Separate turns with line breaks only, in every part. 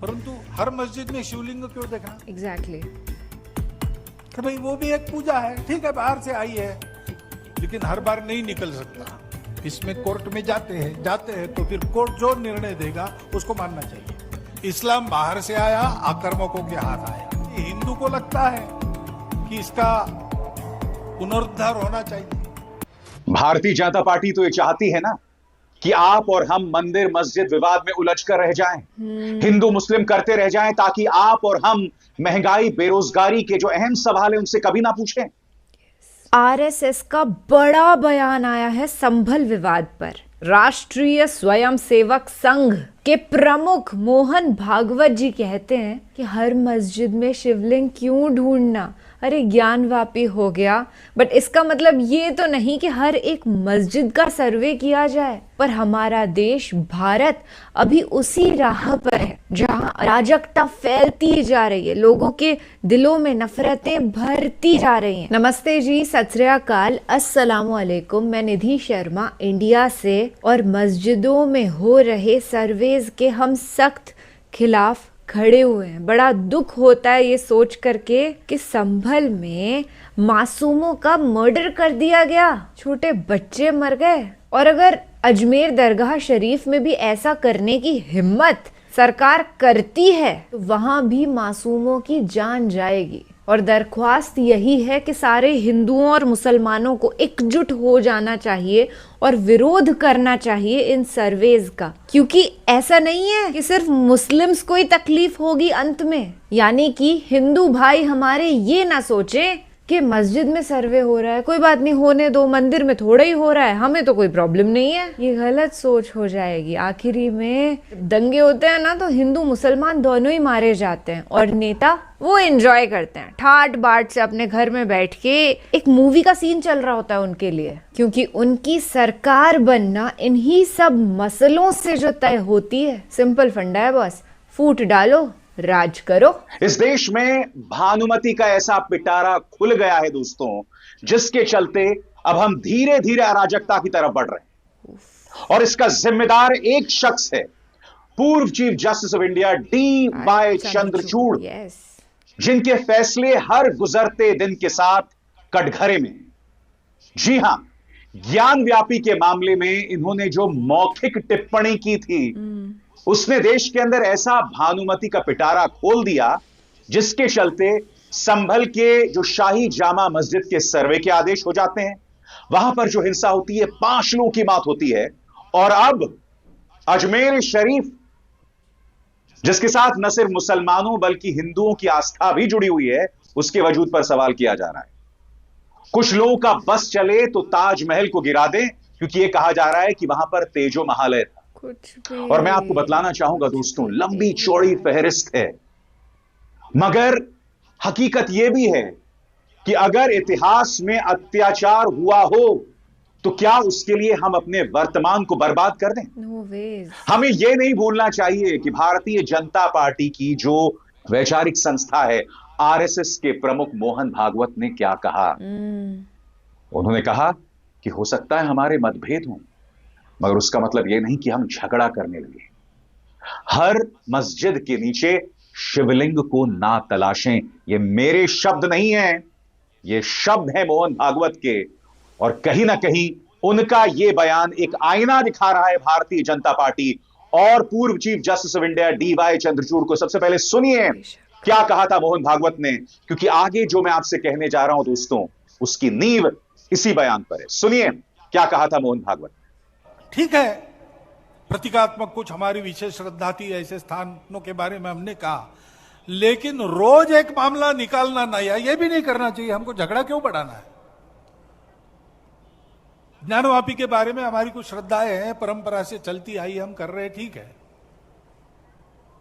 परंतु हर मस्जिद में शिवलिंग क्यों देखना?
एग्जैक्टली
कि भाई वो भी एक पूजा है, ठीक है, बाहर से आई है, लेकिन हर बार नहीं निकल सकता। इसमें कोर्ट में जाते हैं तो फिर कोर्ट जो निर्णय देगा उसको मानना चाहिए। इस्लाम बाहर से आया, आक्रामकों के हाथ आया। हिंदू को लगता है कि इसका पुनरुद्धार होना चाहिए।
भारतीय जनता पार्टी तो ये चाहती है ना कि आप और हम मंदिर मस्जिद विवाद में उलझ कर रह जाएं, हिंदू मुस्लिम करते रह जाएं, ताकि आप और हम महंगाई बेरोजगारी के जो अहम सवाल है उनसे कभी ना पूछें।
आरएसएस का बड़ा बयान आया है संभल विवाद पर। राष्ट्रीय स्वयंसेवक संघ के प्रमुख मोहन भागवत जी कहते हैं कि हर मस्जिद में शिवलिंग क्यों ढूंढना, अरे ज्ञानवापी हो गया। बट इसका मतलब ये तो नहीं कि हर एक मस्जिद का सर्वे किया जाए। पर हमारा देश भारत अभी उसी राह पर है जहां अराजकता फैलती जा रही है, लोगों के दिलों में नफरतें भरती जा रही हैं। नमस्ते जी, सत श्री अकाल, अस्सलाम वालेकुम। मैं निधि शर्मा इंडिया से, और मस्जिदों में हो रहे सर्वेज के हम सख्त खिलाफ खड़े हुए हैं। बड़ा दुख होता है ये सोच करके कि संभल में मासूमों का मर्डर कर दिया गया, छोटे बच्चे मर गए। और अगर अजमेर दरगाह शरीफ में भी ऐसा करने की हिम्मत सरकार करती है तो वहां भी मासूमों की जान जाएगी। और दरख्वास्त यही है कि सारे हिंदुओं और मुसलमानों को एकजुट हो जाना चाहिए और विरोध करना चाहिए इन सर्वेज का, क्योंकि ऐसा नहीं है कि सिर्फ मुस्लिम्स को ही तकलीफ होगी अंत में। यानी कि हिंदू भाई हमारे ये ना सोचें कि मस्जिद में सर्वे हो रहा है, कोई बात नहीं, होने दो, मंदिर में थोड़ा ही हो रहा है, हमें तो कोई प्रॉब्लम नहीं है। ये गलत सोच हो जाएगी। आखिरी में दंगे होते हैं ना तो हिंदू मुसलमान दोनों ही मारे जाते हैं, और नेता वो एंजॉय करते हैं ठाट बाट से अपने घर में बैठ के। एक मूवी का सीन चल रहा होता है उनके लिए, क्योंकि उनकी सरकार बनना इन्हीं सब मसलों से जो तय होती है। सिंपल फंडा है बस, फूट डालो, राज करो।
इस देश में भानुमति का ऐसा पिटारा खुल गया है दोस्तों, जिसके चलते अब हम धीरे धीरे अराजकता की तरफ बढ़ रहे हैं। और इसका जिम्मेदार एक शख्स है, पूर्व chief justice of India D.Y. Chandrachud, जिनके फैसले हर गुजरते दिन के साथ कटघरे में। जी हां, ज्ञानव्यापी के मामले में इन्होंने जो मौखिक टिप्पणी की थी, उसने देश के अंदर ऐसा भानुमति का पिटारा खोल दिया, जिसके चलते संभल के जो शाही जामा मस्जिद के सर्वे के आदेश हो जाते हैं, वहां पर जो हिंसा होती है 5 लोगों की मौत होती है। और अब अजमेर शरीफ, जिसके साथ न सिर्फ मुसलमानों बल्कि हिंदुओं की आस्था भी जुड़ी हुई है, उसके वजूद पर सवाल किया जा रहा है। कुछ लोगों का बस चले तो ताजमहल को गिरा दें, क्योंकि यह कहा जा रहा है कि वहां पर तेजो महालय था। और मैं आपको बतलाना चाहूंगा दोस्तों, लंबी चौड़ी फहरिस्त है, मगर हकीकत यह भी है कि अगर इतिहास में अत्याचार हुआ हो तो क्या उसके लिए हम अपने वर्तमान को बर्बाद कर दें? हमें यह नहीं भूलना चाहिए कि भारतीय जनता पार्टी की जो वैचारिक संस्था है, आरएसएस के प्रमुख मोहन भागवत ने क्या कहा। उन्होंने कहा कि हो सकता है हमारे मतभेद हों, मगर उसका मतलब यह नहीं कि हम झगड़ा करने लगे। हर मस्जिद के नीचे शिवलिंग को ना तलाशें। ये मेरे शब्द नहीं हैं, ये शब्द हैं मोहन भागवत के। और कहीं ना कहीं उनका यह बयान एक आईना दिखा रहा है भारतीय जनता पार्टी और पूर्व chief justice of India D.Y. Chandrachud को। सबसे पहले सुनिए क्या कहा था मोहन भागवत ने, क्योंकि आगे जो मैं आपसे कहने जा रहा हूं दोस्तों, उसकी नींव इसी बयान पर है। सुनिए क्या कहा था मोहन भागवत।
ठीक है, प्रतीकात्मक कुछ हमारी विशेष श्रद्धा थी, ऐसे स्थानों के बारे में हमने कहा, लेकिन रोज एक मामला निकालना नया, यह भी नहीं करना चाहिए। हमको झगड़ा क्यों बढ़ाना है? ज्ञानवापी के बारे में हमारी कुछ श्रद्धाएं हैं, परंपरा से चलती आई, हम कर रहे, ठीक है,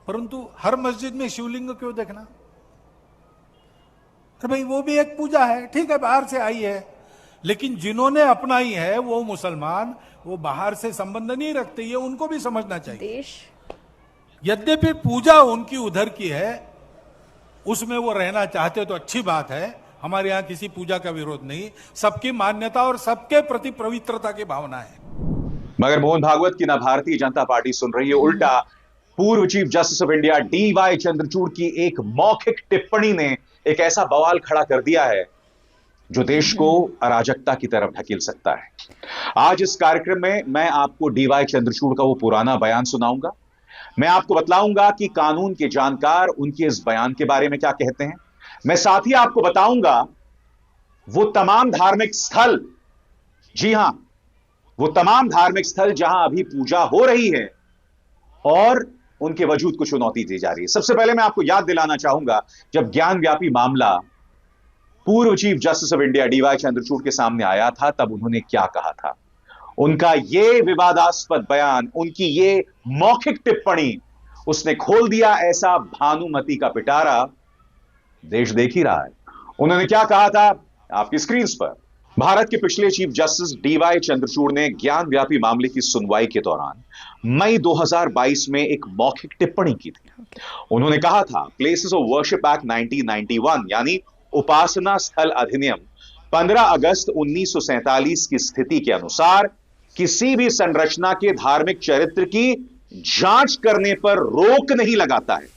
परंतु हर मस्जिद में शिवलिंग क्यों देखना? अरे भाई वो भी एक पूजा है, ठीक है, बाहर से आई है, लेकिन जिन्होंने अपनाई है वो मुसलमान, वो बाहर से संबंध नहीं रखते, ये उनको भी समझना चाहिए। यद्यपि पूजा उनकी उधर की है, उसमें वो रहना चाहते तो अच्छी बात है, हमारे यहां किसी पूजा का विरोध नहीं, सबकी मान्यता और सबके प्रति पवित्रता की भावना है।
मगर मोहन भागवत की ना भारतीय जनता पार्टी सुन रही है, उल्टा पूर्व chief justice of India DY Chandrachud की एक मौखिक टिप्पणी ने एक ऐसा बवाल खड़ा कर दिया है जो देश को अराजकता की तरफ ढकेल सकता है। आज इस कार्यक्रम में मैं आपको डीवाई चंद्रचूड़ का वो पुराना बयान सुनाऊंगा। मैं आपको बतलाऊंगा कि कानून के जानकार उनके इस बयान के बारे में क्या कहते हैं। मैं साथ ही आपको बताऊंगा वो तमाम धार्मिक स्थल, जी हां, वो तमाम धार्मिक स्थल जहां अभी पूजा हो रही है और उनके वजूद को चुनौती दी जा रही है। सबसे पहले मैं आपको याद दिलाना चाहूंगा, जब ज्ञान व्यापी मामला पूर्व chief justice of India DY Chandrachud के सामने आया था, तब उन्होंने क्या कहा था। उनका यह विवादास्पद बयान, उनकी ये मौखिक टिप्पणी, उसने खोल दिया ऐसा भानुमति का पिटारा, देश देख ही रहा है। उन्होंने क्या कहा था आपकी स्क्रीन पर। भारत के पिछले चीफ जस्टिस डीवाई चंद्रचूड़ ने ज्ञान व्यापी मामले की सुनवाई के दौरान मई 2022 में एक मौखिक टिप्पणी की थी। उन्होंने कहा था, प्लेसेस ऑफ वर्शिप एक्ट 1991 यानी उपासना स्थल अधिनियम 15 अगस्त 1947 की स्थिति के अनुसार किसी भी संरचना के धार्मिक चरित्र की जांच करने पर रोक नहीं लगाता है।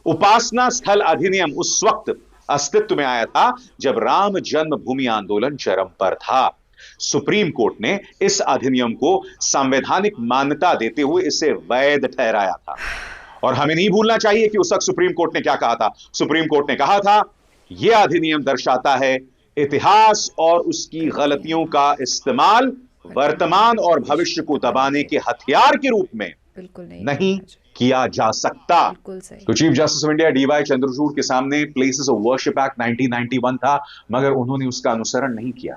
उपासना स्थल अधिनियम उस वक्त अस्तित्व में आया था जब राम जन्मभूमि आंदोलन चरम पर था। सुप्रीम कोर्ट ने इस अधिनियम को संवैधानिक मान्यता देते हुए इसे वैध ठहराया था। और हमें नहीं भूलना चाहिए कि उस वक्त सुप्रीम कोर्ट ने क्या कहा था। सुप्रीम कोर्ट ने कहा था, यह अधिनियम दर्शाता है इतिहास और उसकी गलतियों का इस्तेमाल वर्तमान और भविष्य को दबाने के हथियार के रूप में
बिल्कुल
नहीं किया जा सकता। तो chief justice of India DY Chandrachud के सामने प्लेसेस ऑफ वर्शिप एक्ट 1991 था, मगर उन्होंने उसका अनुसरण नहीं किया।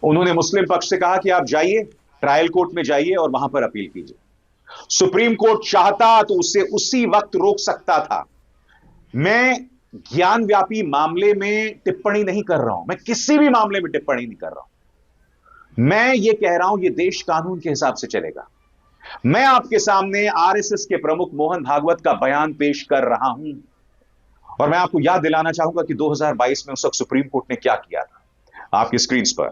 उन्होंने मुस्लिम पक्ष से कहा कि आप जाइए, ट्रायल कोर्ट में जाइए और वहां पर अपील कीजिए। सुप्रीम कोर्ट चाहता तो उसे उसी वक्त रोक सकता था। मैं ज्ञान व्यापी मामले में टिप्पणी नहीं कर रहा हूं, मैं किसी भी मामले में टिप्पणी नहीं कर रहा हूं। मैं ये कह रहा हूं ये देश कानून के हिसाब से चलेगा। मैं आपके सामने आरएसएस के प्रमुख मोहन भागवत का बयान पेश कर रहा हूं और मैं आपको याद दिलाना चाहूंगा कि 2022 में उस वक्त सुप्रीम कोर्ट ने क्या किया था। आपकी स्क्रीन पर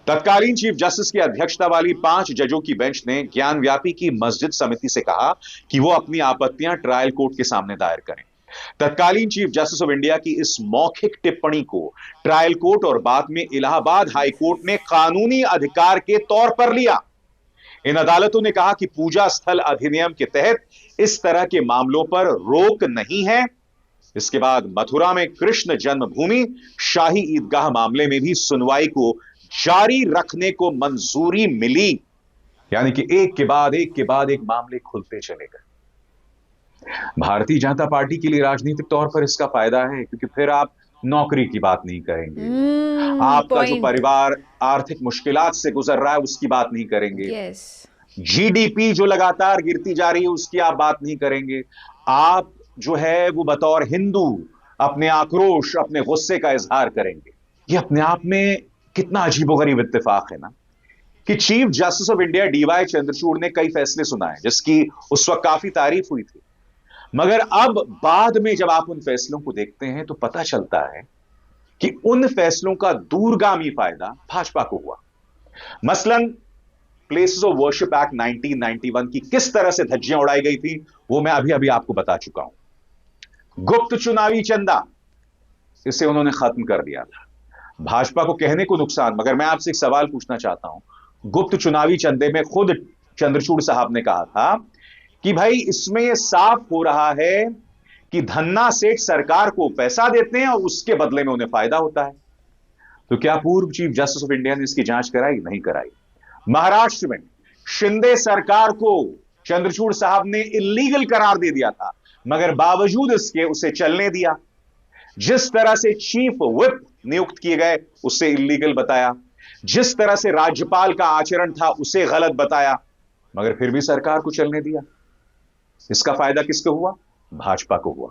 तत्कालीन चीफ जस्टिस की अध्यक्षता वाली 5 जजों की बेंच ने ज्ञान व्यापी की मस्जिद समिति से कहा कि वो अपनी आपत्तियां ट्रायल कोर्ट के सामने दायर करें। तत्कालीन चीफ जस्टिस ऑफ इंडिया की इस मौखिक टिप्पणी को ट्रायल कोर्ट और बाद में इलाहाबाद हाई कोर्ट ने कानूनी अधिकार के तौर पर लिया। इन अदालतों ने कहा कि पूजा स्थल अधिनियम के तहत इस तरह के मामलों पर रोक नहीं है। इसके बाद मथुरा में कृष्ण जन्मभूमि शाही ईदगाह मामले में भी सुनवाई को जारी रखने को मंजूरी मिली, यानी कि एक के बाद एक मामले खुलते चले गए। भारतीय जनता पार्टी के लिए राजनीतिक तौर पर इसका फायदा है, क्योंकि फिर आप नौकरी की बात नहीं करेंगे, आपका जो परिवार आर्थिक मुश्किलात से गुजर रहा है उसकी बात नहीं करेंगे, जीडीपी जो लगातार गिरती जा रही है उसकी आप बात नहीं करेंगे। आप जो है वो बतौर हिंदू अपने आक्रोश, अपने गुस्से का इजहार करेंगे। ये अपने आप में कितना अजीबोगरीब इत्तेफाक है ना, कि chief justice of India DY Chandrachud ने कई फैसले सुनाए जिसकी उस वक्त काफी तारीफ हुई थी, मगर अब बाद में जब आप उन फैसलों को देखते हैं तो पता चलता है कि उन फैसलों का दूरगामी फायदा भाजपा को हुआ। मसलन प्लेसेस ऑफ वर्शिप एक्ट 1991 की किस तरह से धज्जियां उड़ाई गई थी वो मैं अभी अभी आपको बता चुका हूं। गुप्त चुनावी चंदा, इसे उन्होंने खत्म कर दिया था। भाजपा को कहने को नुकसान, मगर मैं आपसे एक सवाल पूछना चाहता हूं। गुप्त चुनावी चंदे में खुद चंद्रचूड़ साहब ने कहा था कि भाई इसमें यह साफ हो रहा है कि धन्ना सेठ सरकार को पैसा देते हैं और उसके बदले में उन्हें फायदा होता है। तो क्या पूर्व चीफ जस्टिस ऑफ इंडिया ने इसकी जांच कराई? नहीं कराई। महाराष्ट्र में शिंदे सरकार को चंद्रचूड़ साहब ने इल्लीगल करार दे दिया था, मगर बावजूद इसके उसे चलने दिया। जिस तरह से चीफ व्हिप नियुक्त किए गए उसे इल्लीगल बताया, जिस तरह से राज्यपाल का आचरण था उसे गलत बताया, मगर फिर भी सरकार को चलने दिया। इसका फायदा किसको हुआ? भाजपा को हुआ।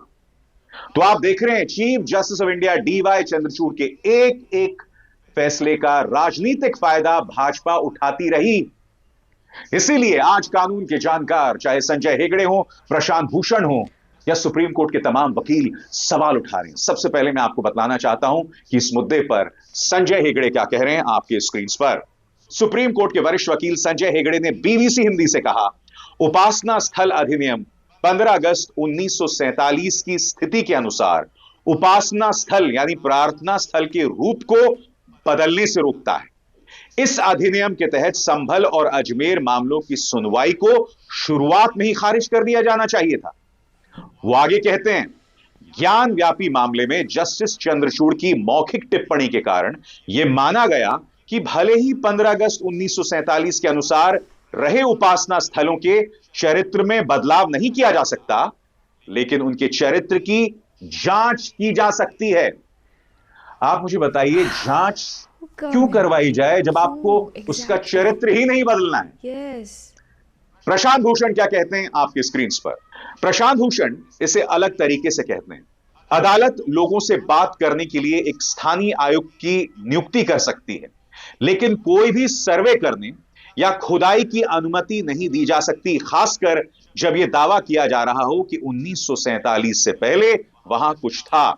तो आप देख रहे हैं chief justice of India DY Chandrachud के एक एक फैसले का राजनीतिक फायदा भाजपा उठाती रही। इसीलिए आज कानून के जानकार, चाहे संजय हेगड़े हो, प्रशांत भूषण हो या सुप्रीम कोर्ट के तमाम वकील, सवाल उठा रहे हैं। सबसे पहले मैं आपको बतलाना चाहता हूं कि इस मुद्दे पर संजय हेगड़े क्या कह रहे हैं आपके स्क्रीन पर। सुप्रीम कोर्ट के वरिष्ठ वकील संजय हेगड़े ने बीबीसी हिंदी से कहा, उपासना स्थल अधिनियम 15 अगस्त 1947 की स्थिति के अनुसार उपासना स्थल यानी प्रार्थना स्थल के रूप को बदलने से रोकता है। इस अधिनियम के तहत संभल और अजमेर मामलों की सुनवाई को शुरुआत में ही खारिज कर दिया जाना चाहिए था। वो आगे कहते हैं, ज्ञान व्यापी मामले में जस्टिस चंद्रचूड़ की मौखिक टिप्पणी के कारण यह माना गया कि भले ही 15 अगस्त 1947 के अनुसार रहे उपासना स्थलों के चरित्र में बदलाव नहीं किया जा सकता, लेकिन उनके चरित्र की जांच की जा सकती है। आप मुझे बताइए, जांच क्यों करवाई जाए जब आपको उसका चरित्र ही नहीं बदलना है?
यस।
प्रशांत भूषण क्या कहते हैं आपके स्क्रीन पर? प्रशांत भूषण इसे अलग तरीके से कहते हैं, अदालत लोगों से बात करने के लिए एक स्थानीय आयुक्त की नियुक्ति कर सकती है, लेकिन कोई भी सर्वे करने या खुदाई की अनुमति नहीं दी जा सकती, खासकर जब यह दावा किया जा रहा हो कि 1947 से पहले वहां कुछ था।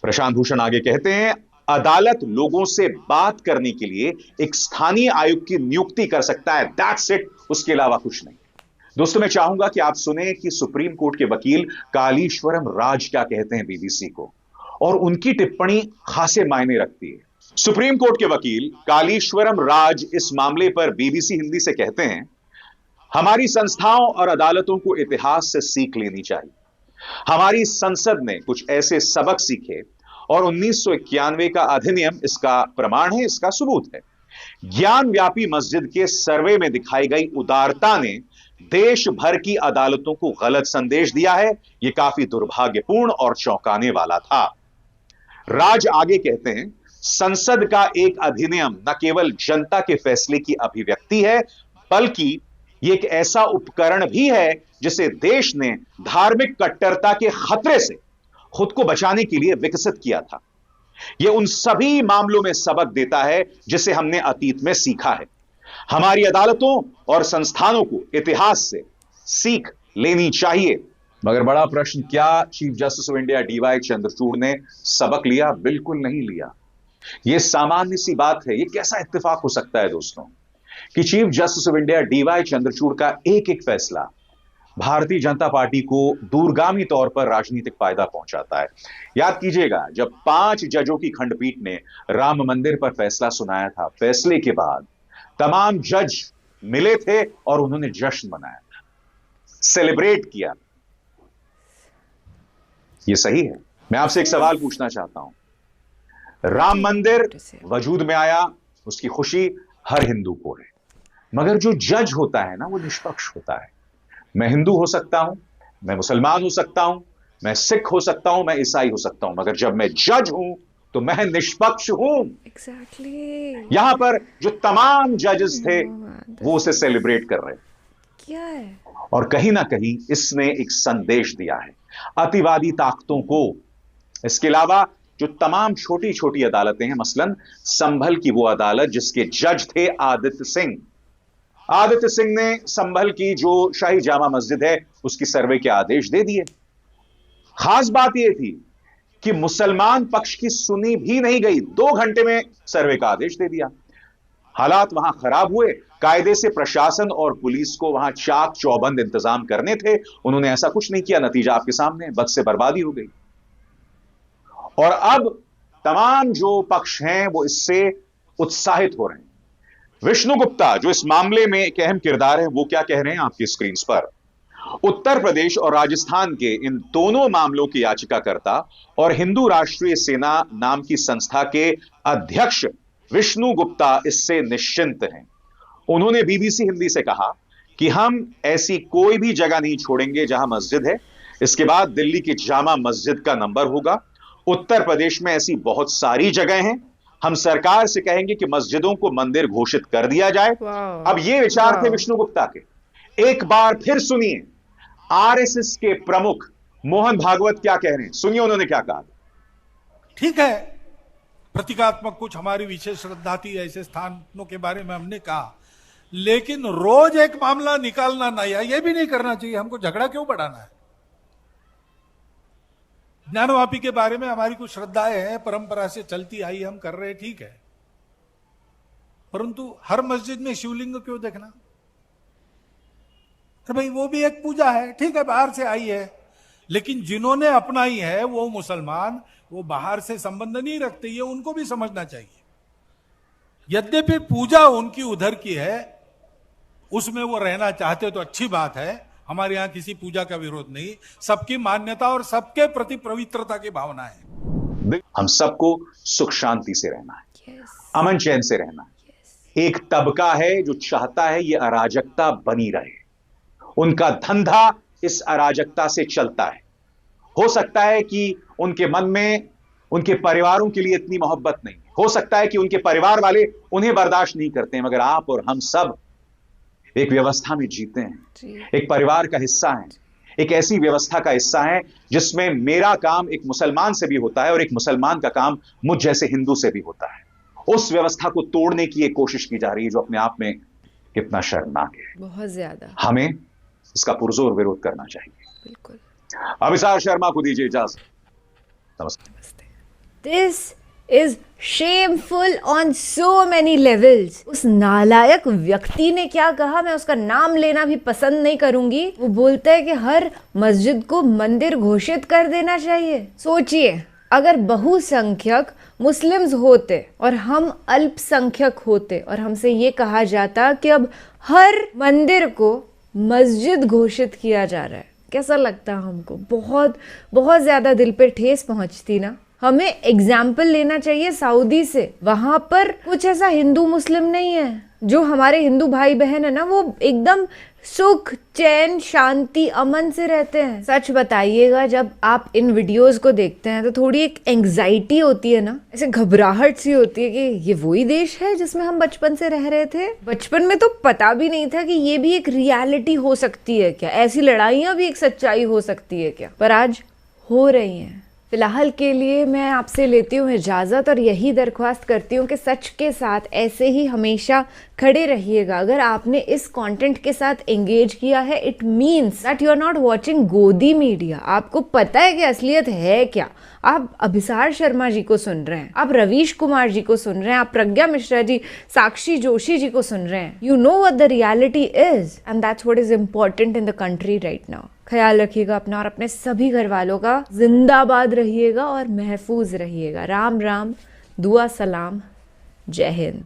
प्रशांत भूषण आगे कहते हैं, अदालत लोगों से बात करने के लिए एक स्थानीय आयुक्त की नियुक्ति कर सकता है, दैट्स इट, उसके अलावा कुछ नहीं। दोस्तों, मैं चाहूंगा कि आप सुने कि सुप्रीम कोर्ट के वकील कालीश्वरम राज क्या कहते हैं बीबीसी को, और उनकी टिप्पणी खासे मायने रखती है। सुप्रीम कोर्ट के वकील कालीश्वरम राज इस मामले पर बीबीसी हिंदी से कहते हैं, हमारी संस्थाओं और अदालतों को इतिहास से सीख लेनी चाहिए। हमारी संसद ने कुछ ऐसे सबक सीखे और 1991 का अधिनियम इसका प्रमाण है, इसका सबूत है। ज्ञान व्यापी मस्जिद के सर्वे में दिखाई गई उदारता ने देश भर की अदालतों को गलत संदेश दिया है। यह काफी दुर्भाग्यपूर्ण और चौंकाने वाला था। राज आगे कहते हैं, संसद का एक अधिनियम न केवल जनता के फैसले की अभिव्यक्ति है, बल्कि यह एक ऐसा उपकरण भी है जिसे देश ने धार्मिक कट्टरता के खतरे से खुद को बचाने के लिए विकसित किया था। यह उन सभी मामलों में सबक देता है जिसे हमने अतीत में सीखा है। हमारी अदालतों और संस्थानों को इतिहास से सीख लेनी चाहिए। मगर बड़ा प्रश्न, क्या chief justice of India DY Chandrachud ने सबक लिया? बिल्कुल नहीं लिया। यह सामान्य सी बात है। यह कैसा इत्तेफाक हो सकता है दोस्तों कि chief justice of India DY Chandrachud का एक एक फैसला भारतीय जनता पार्टी को दूरगामी तौर पर राजनीतिक फायदा पहुंचाता है। याद कीजिएगा, जब 5 जजों की खंडपीठ ने राम मंदिर पर फैसला सुनाया था, फैसले के बाद तमाम जज मिले थे और उन्होंने जश्न मनाया था, सेलिब्रेट किया। यह सही है? मैं आपसे एक सवाल पूछना चाहता हूं। राम मंदिर वजूद में आया, उसकी खुशी हर हिंदू को है, मगर जो जज होता है ना, वो निष्पक्ष होता है। मैं हिंदू हो सकता हूं, मैं मुसलमान हो सकता हूं, मैं सिख हो सकता हूं, मैं ईसाई हो सकता हूं, मगर जब मैं जज हूं तो मैं निष्पक्ष हूं।
एग्जैक्टली।
यहां पर जो तमाम जजेस थे वो उसे सेलिब्रेट कर रहे हैं।
क्या है?
और कहीं ना कहीं इसने एक संदेश दिया है अतिवादी ताकतों को। इसके अलावा जो तमाम छोटी छोटी अदालतें हैं, मसलन संभल की वो अदालत जिसके जज थे आदित्य सिंह, आदित्य सिंह ने संभल की जो शाही जामा मस्जिद है उसकी सर्वे के आदेश दे दिए। खास बात यह थी कि मुसलमान पक्ष की सुनी भी नहीं गई, 2 घंटे में सर्वे का आदेश दे दिया। हालात वहां खराब हुए, कायदे से प्रशासन और पुलिस को वहां चाक चौबंद इंतजाम करने थे, उन्होंने ऐसा कुछ नहीं किया। नतीजा आपके सामने, बद से बर्बादी हो गई। और अब तमाम जो पक्ष हैं वो इससे उत्साहित हो रहे हैं। विष्णु गुप्ता जो इस मामले में एक अहम किरदार है, वो क्या कह रहे हैं आपकी स्क्रीन पर? उत्तर प्रदेश और राजस्थान के इन दोनों मामलों के याचिकाकर्ता और हिंदू राष्ट्रीय सेना नाम की संस्था के अध्यक्ष विष्णु गुप्ता इससे निश्चिंत हैं। उन्होंने बीबीसी हिंदी से कहा कि हम ऐसी कोई भी जगह नहीं छोड़ेंगे जहां मस्जिद है। इसके बाद दिल्ली की जामा मस्जिद का नंबर होगा। उत्तर प्रदेश में ऐसी बहुत सारी जगह हैं। हम सरकार से कहेंगे कि मस्जिदों को मंदिर घोषित कर दिया जाए। अब ये विचार थे विष्णु गुप्ता के। एक बार फिर सुनिए आरएसएस के प्रमुख मोहन भागवत क्या कह रहे हैं, सुनिए उन्होंने क्या कहा।
ठीक है, प्रतीकात्मक कुछ हमारी विशेष श्रद्धा थी, ऐसे स्थानों के बारे में हमने कहा, लेकिन रोज एक मामला निकालना नया, यह भी नहीं करना चाहिए। हमको झगड़ा क्यों बढ़ाना है? ज्ञानवापी के बारे में हमारी कुछ श्रद्धाएं हैं, परंपरा से चलती आई, हम कर रहे, ठीक है, परंतु हर मस्जिद में शिवलिंग क्यों देखना? तो भाई वो भी एक पूजा है, ठीक है, बाहर से आई है, लेकिन जिन्होंने अपनाई है वो मुसलमान, वो बाहर से संबंध नहीं रखते, ये उनको भी समझना चाहिए। यद्यपि पूजा उनकी उधर की है, उसमें वो रहना चाहते तो अच्छी बात है, हमारे यहां किसी पूजा का विरोध नहीं, सबकी मान्यता और सबके प्रति पवित्रता की भावना है।
हम सबको सुख शांति से रहना है,
Yes.
अमन चैन से रहना है। एक तबका है जो चाहता है ये अराजकता बनी रहे, उनका धंधा इस अराजकता से चलता है। हो सकता है कि उनके मन में उनके परिवारों के लिए इतनी मोहब्बत नहीं, हो सकता है कि उनके परिवार वाले उन्हें बर्दाश्त नहीं करते हैं, मगर आप और हम सब एक व्यवस्था में जीते हैं, एक परिवार का हिस्सा हैं, एक ऐसी व्यवस्था का हिस्सा है जिसमें मेरा काम एक मुसलमान से भी होता है और एक मुसलमान का काम मुझ जैसे हिंदू से भी होता है। उस व्यवस्था को तोड़ने की एक कोशिश की जा रही है जो अपने आप में कितना शर्मनाक है।
बहुत ज्यादा।
हमें इसका पुरजोर विरोध करना चाहिए।
बिल्कुल।
अभिसार शर्मा को दीजिए इजाजत। नमस्ते।
This is shameful on so many levels. उस नालायक व्यक्ति ने क्या कहा, मैं उसका नाम लेना भी पसंद नहीं करूंगी। वो बोलता है कि हर मस्जिद को मंदिर घोषित कर देना चाहिए। सोचिए, अगर बहुसंख्यक मुस्लिम्स होते और हम अल्पसंख्यक होते और हमसे ये कहा जाता कि अब हर मंदिर को मस्जिद घोषित किया जा रहा है, कैसा लगता हमको? बहुत बहुत ज्यादा दिल पे ठेस पहुंचती ना। हमें एग्जाम्पल लेना चाहिए सऊदी से। वहां पर कुछ ऐसा हिंदू मुस्लिम नहीं है। जो हमारे हिंदू भाई बहन है ना, वो एकदम सुख चैन शांति अमन से रहते हैं। सच बताइएगा, जब आप इन वीडियोस को देखते हैं तो थोड़ी एक एंग्जाइटी होती है ना, ऐसे घबराहट सी होती है कि ये वही देश है जिसमें हम बचपन से रह रहे थे। बचपन में तो पता भी नहीं था कि ये भी एक रियलिटी हो सकती है क्या, ऐसी लड़ाइयाँ भी एक सच्चाई हो सकती है क्या, पर आज हो रही हैं। फिलहाल के लिए मैं आपसे लेती हूँ इजाज़त और यही दरख्वास्त करती हूँ कि सच के साथ ऐसे ही हमेशा खड़े रहिएगा। अगर आपने इस कंटेंट के साथ एंगेज किया है, it means that you are not watching गोदी मीडिया। आपको पता है कि असलियत है क्या। आप अभिसार शर्मा जी को सुन रहे हैं, आप रवीश कुमार जी को सुन रहे हैं, आप प्रज्ञा मिश्रा जी, साक्षी जोशी जी को सुन रहे हैं। You know what the reality is and that's what is important in the country right now. ख्याल रखिएगा अपना और अपने सभी घर वालों का। जिंदाबाद रहिएगा और महफूज रहिएगा। राम राम, दुआ सलाम, जय हिंद।